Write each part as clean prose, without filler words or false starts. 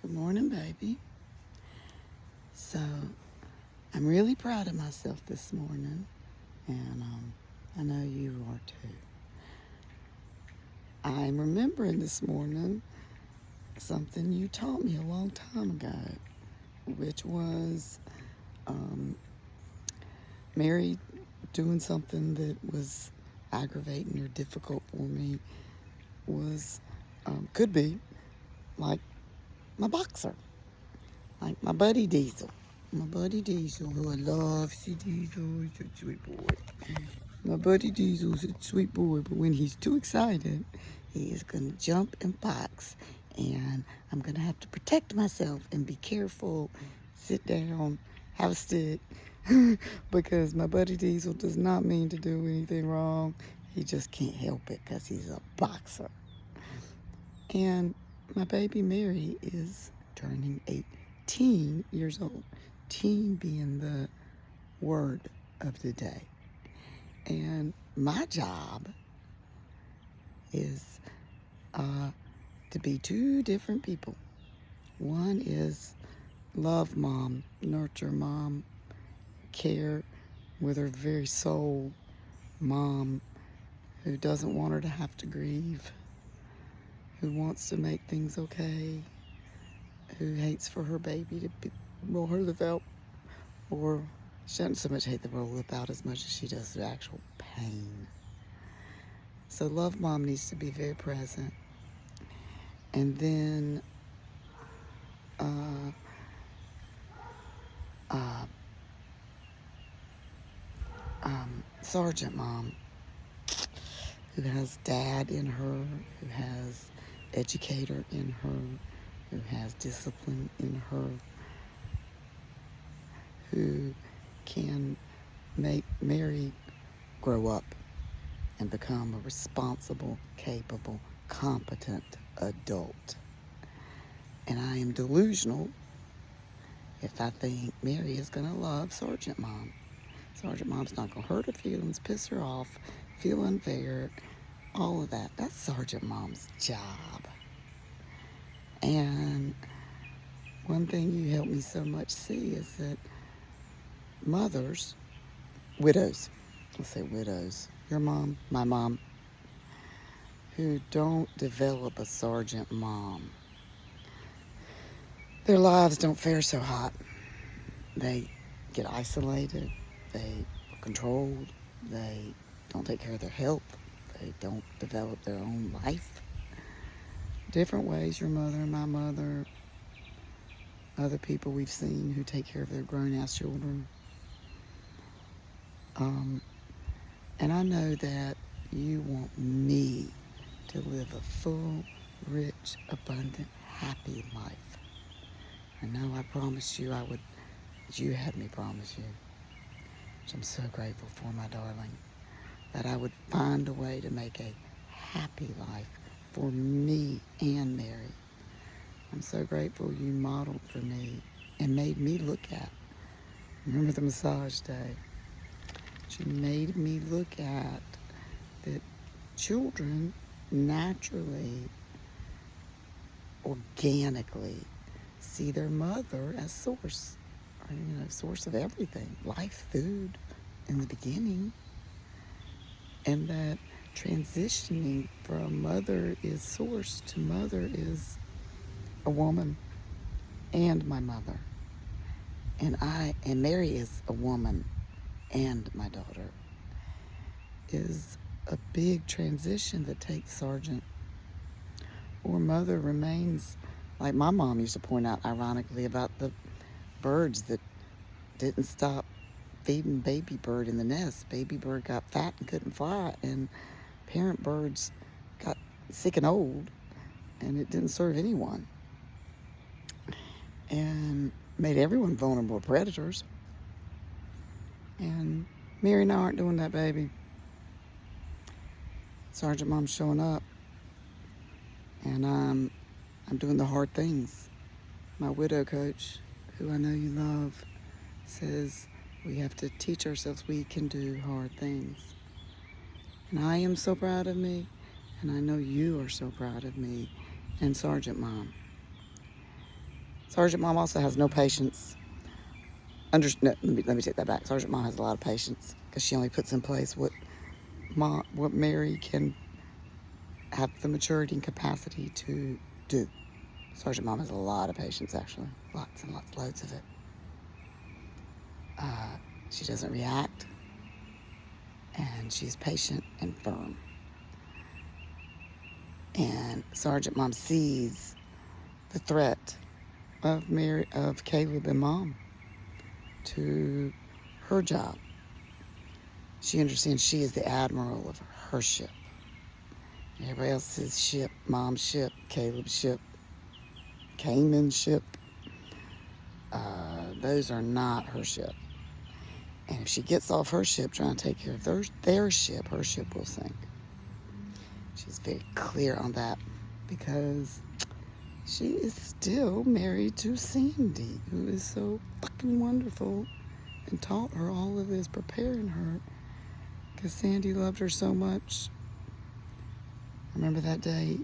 Good morning, baby. So, I'm really proud of myself this morning, and I know you are too. I'm remembering this morning something you taught me a long time ago, which was Mary doing something that was aggravating or difficult for me was, could be like my boxer. Like my buddy Diesel. My buddy Diesel, who I love. See, Diesel is a sweet boy. My buddy Diesel's a sweet boy, but when he's too excited, he is going to jump and box. And I'm going to have to protect myself and be careful, sit down, have a stick, because my buddy Diesel does not mean to do anything wrong. He just can't help it because he's a boxer. And my baby Mary is turning 18 years old. Teen being the word of the day. And my job is to be two different people. One is love mom, nurture mom, care with her very soul mom who doesn't want her to have to grieve, who wants to make things okay, who hates for her baby to roll her lip out, or she doesn't so much hate the roll lip out as much as she does the actual pain. So love mom needs to be very present. And then Sergeant mom, who has dad in her, who has educator in her, who has discipline in her, who can make Mary grow up and become a responsible, capable, competent adult. And I am delusional if I think Mary is going to love Sergeant Mom. Sergeant Mom's not going to hurt her feelings, piss her off, feel unfair, all of that. That's Sergeant Mom's job. And one thing you help me so much see is that mothers, widows, let's say widows, your mom, my mom, who don't develop a Sergeant Mom, their lives don't fare so hot. They get isolated, they are controlled, they don't take care of their health, they don't develop their own life. Different ways, your mother and my mother, other people we've seen who take care of their grown-ass children. And I know that you want me to live a full, rich, abundant, happy life. I know I promised you I would, but you had me promise you, which I'm so grateful for, my darling, that I would find a way to make a happy life for me and Mary. I'm so grateful you modeled for me and made me look at. Remember the massage day? You made me look at that children naturally, organically see their mother as source, source of everything, life, food in the beginning. And that transitioning from mother is source to mother is a woman and my mother. And Mary is a woman and my daughter, is a big transition that takes Sergeant. Or mother remains, like my mom used to point out ironically about the birds that didn't stop feeding baby bird in the nest. Baby bird got fat and couldn't fly, and parent birds got sick and old, and it didn't serve anyone. And made everyone vulnerable to predators. And Mary and I aren't doing that, baby. Sergeant Mom's showing up, and I'm doing the hard things. My widow coach, who I know you love, says we have to teach ourselves we can do hard things. And I am so proud of me, and I know you are so proud of me and Sergeant Mom. Sergeant Mom also has no patience. No, let me take that back. Sergeant Mom has a lot of patience because she only puts in place what Mary can have the maturity and capacity to do. Sergeant Mom has a lot of patience, actually. Lots and lots, loads of it. She doesn't react, and she's patient and firm. And Sergeant Mom sees the threat of Caleb and Mom to her job. She understands she is the admiral of her ship. Everybody else's ship, Mom's ship, Caleb's ship, Cayman's ship, those are not her ship. And if she gets off her ship trying to take care of their ship, her ship will sink. She's very clear on that because she is still married to Sandy, who is so fucking wonderful and taught her all of this, preparing her because Sandy loved her so much. I remember that day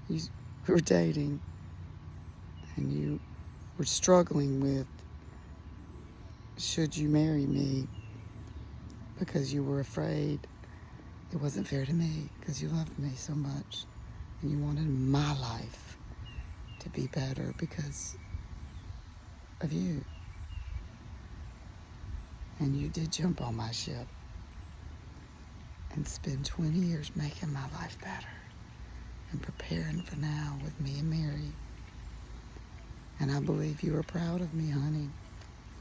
we were dating and you were struggling with, should you marry me, because you were afraid it wasn't fair to me because you loved me so much and you wanted my life to be better because of you. And you did jump on my ship and spend 20 years making my life better and preparing for now with me and Mary. And I believe you are proud of me, honey.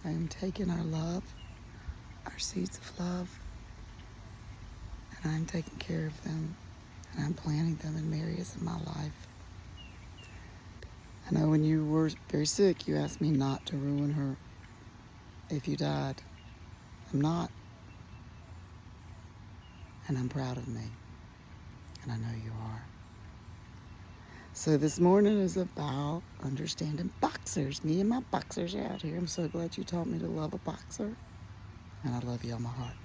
I am taking our love, our seeds of love, and I'm taking care of them, and I'm planting them, and Mary is in my life. I know when you were very sick, you asked me not to ruin her if you died. I'm not. And I'm proud of me. And I know you are. So this morning is about understanding boxers. Me and my boxers are out here. I'm so glad you taught me to love a boxer. And I love you on my heart.